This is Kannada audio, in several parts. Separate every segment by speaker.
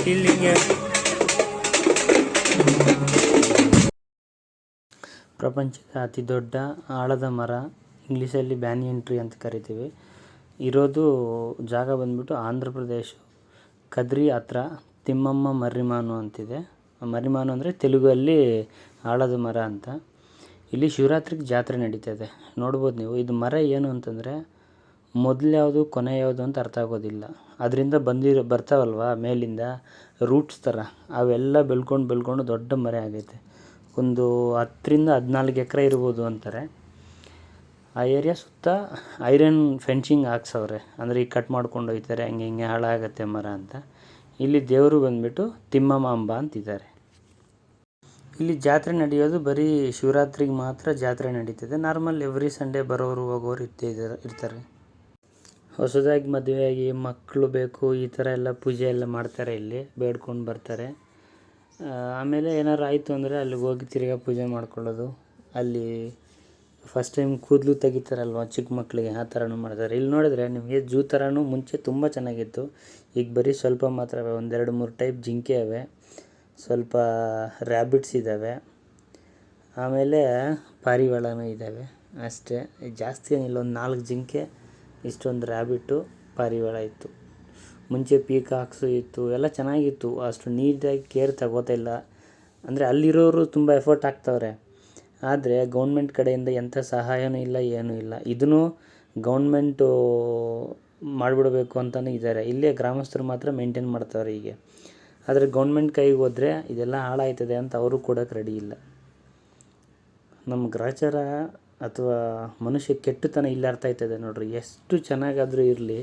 Speaker 1: ಸೀಲಿಂಗ್. ಪ್ರಪಂಚದ ಅತಿ ದೊಡ್ಡ ಆಲದ ಮರ, ಇಂಗ್ಲೀಷಲ್ಲಿ ಬ್ಯಾನಿಯನ್ ಟ್ರೀ ಅಂತ ಕರಿತೀವಿ. ಇರೋದು ಜಾಗ ಬಂದ್ಬಿಟ್ಟು ಆಂಧ್ರ ಪ್ರದೇಶ ಕದ್ರಿ ಹತ್ರ ತಿಮ್ಮಮ್ಮ ಮರ್ರಿಮಾನು ಅಂತಿದೆ. ಮರ್ರಿಮಾನು ಅಂದರೆ ತೆಲುಗಲ್ಲಿ ಆಲದ ಮರ ಅಂತ. ಇಲ್ಲಿ ಶಿವರಾತ್ರಿಗೆ ಜಾತ್ರೆ ನಡೀತದೆ. ನೋಡ್ಬೋದು ನೀವು. ಇದು ಮರ ಏನು ಅಂತಂದರೆ ಮೊದಲು ಯಾವುದು ಕೊನೆ ಯಾವುದು ಅಂತ ಅರ್ಥ ಆಗೋದಿಲ್ಲ. ಅದರಿಂದ ಬರ್ತಾವಲ್ವ ಮೇಲಿಂದ ರೂಟ್ಸ್ ಥರ, ಅವೆಲ್ಲ ಬೆಳ್ಕೊಂಡು ದೊಡ್ಡ ಮರ ಆಗೈತೆ. ಒಂದು 10-14 ಎಕರೆ ಇರ್ಬೋದು ಅಂತಾರೆ. ಆ ಏರಿಯಾ ಸುತ್ತ ಐರನ್ ಫೆನ್ಸಿಂಗ್ ಹಾಕ್ಸವ್ರೆ. ಅಂದರೆ ಈಗ ಕಟ್ ಮಾಡ್ಕೊಂಡು ಹೋಗ್ತಾರೆ, ಹಿಂಗೆ ಹಾಳಾಗತ್ತೆ ಮರ ಅಂತ. ಇಲ್ಲಿ ದೇವರು ಬಂದುಬಿಟ್ಟು ತಿಮ್ಮಮಾಂಬ ಅಂತಿದ್ದಾರೆ. ಇಲ್ಲಿ ಜಾತ್ರೆ ನಡೆಯೋದು ಬರೀ ಶಿವರಾತ್ರಿಗೆ ಮಾತ್ರ ಜಾತ್ರೆ ನಡೀತದೆ. ನಾರ್ಮಲ್ ಎವ್ರಿ ಸಂಡೇ ಬರೋರು ಹೋಗೋರು ಇರ್ತಾರೆ. ಹೊಸದಾಗಿ ಮದುವೆಯಾಗಿ ಮಕ್ಕಳು ಬೇಕು ಈ ಥರ ಎಲ್ಲ ಪೂಜೆ ಎಲ್ಲ ಮಾಡ್ತಾರೆ. ಇಲ್ಲಿ ಬೇಡ್ಕೊಂಡು ಬರ್ತಾರೆ. ಆಮೇಲೆ ಏನಾರು ಆಯಿತು ಅಂದರೆ ಅಲ್ಲಿಗೆ ಹೋಗಿ ತಿರ್ಗಾ ಪೂಜೆ ಮಾಡ್ಕೊಳ್ಳೋದು. ಅಲ್ಲಿ ಫಸ್ಟ್ ಟೈಮ್ ಕೂದಲು ತೆಗಿತಾರಲ್ವ ಚಿಕ್ಕ ಮಕ್ಕಳಿಗೆ, ಆ ಥರನೂ ಮಾಡ್ತಾರೆ. ಇಲ್ಲಿ ನೋಡಿದ್ರೆ ನಿಮಗೆ ಜೂ ಥರನೂ ಮುಂಚೆ ತುಂಬ ಚೆನ್ನಾಗಿತ್ತು. ಈಗ ಬರೀ ಸ್ವಲ್ಪ ಮಾತ್ರ 1-2-3 ಟೈಪ್ ಜಿಂಕೆ ಅವೆ, ಸ್ವಲ್ಪ ರ್ಯಾಬಿಟ್ಸ್ ಇದ್ದಾವೆ, ಆಮೇಲೆ ಪಾರಿವಾಳನೂ ಇದ್ದಾವೆ ಅಷ್ಟೇ. ಜಾಸ್ತಿ ಏನಿಲ್ಲ, ಒಂದು 4 ಜಿಂಕೆ, ಇಷ್ಟೊಂದು ರ್ಯಾಬಿಟ್ಟು, ಪಾರಿವಾಳ ಇತ್ತು. ಮುಂಚೆ ಪೀಕಾಕ್ಸು ಇತ್ತು, ಎಲ್ಲ ಚೆನ್ನಾಗಿತ್ತು. ಅಷ್ಟು ನೀಟಾಗಿ ಕೇರ್ ತಗೋತಾ ಇಲ್ಲ. ಅಂದರೆ ಅಲ್ಲಿರೋರು ತುಂಬ ಎಫರ್ಟ್ ಹಾಕ್ತವ್ರೆ. ಆದರೆ ಗೌರ್ಮೆಂಟ್ ಕಡೆಯಿಂದ ಎಂಥ ಸಹಾಯನೂ ಇಲ್ಲ, ಏನೂ ಇಲ್ಲ. ಇದನ್ನು ಗೌರ್ಮೆಂಟು ಮಾಡಿಬಿಡ್ಬೇಕು ಅಂತಲೇ ಇದ್ದಾರೆ. ಇಲ್ಲೇ ಗ್ರಾಮಸ್ಥರು ಮಾತ್ರ ಮೇಂಟೈನ್ ಮಾಡ್ತವ್ರೆ ಹೀಗೆ. ಆದರೆ ಗೌರ್ಮೆಂಟ್ ಕೈಗೆ ಹೋದರೆ ಇದೆಲ್ಲ ಹಾಳಾಯ್ತದೆ ಅಂತ ಅವರು ಕೊಡೋಕ್ಕೆ ರೆಡಿ ಇಲ್ಲ. ನಮ್ಮ ಗ್ರಹಚಾರ ಅಥವಾ ಮನುಷ್ಯ ಕೆಟ್ಟತನ ಇಲ್ಲಿ ಅರ್ಥ ಆಯ್ತದೆ ನೋಡ್ರಿ. ಎಷ್ಟು ಚೆನ್ನಾಗಾದರೂ ಇರಲಿ,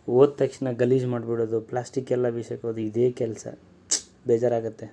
Speaker 1: ಹೋದ ತಕ್ಷಣ ಗಲೀಜು ಮಾಡಿಬಿಡೋದು, ಪ್ಲಾಸ್ಟಿಕ್ ಎಲ್ಲ ಬೀಸೋದು, ಇದೇ ಕೆಲಸ. ಬೇಜಾರಾಗುತ್ತೆ.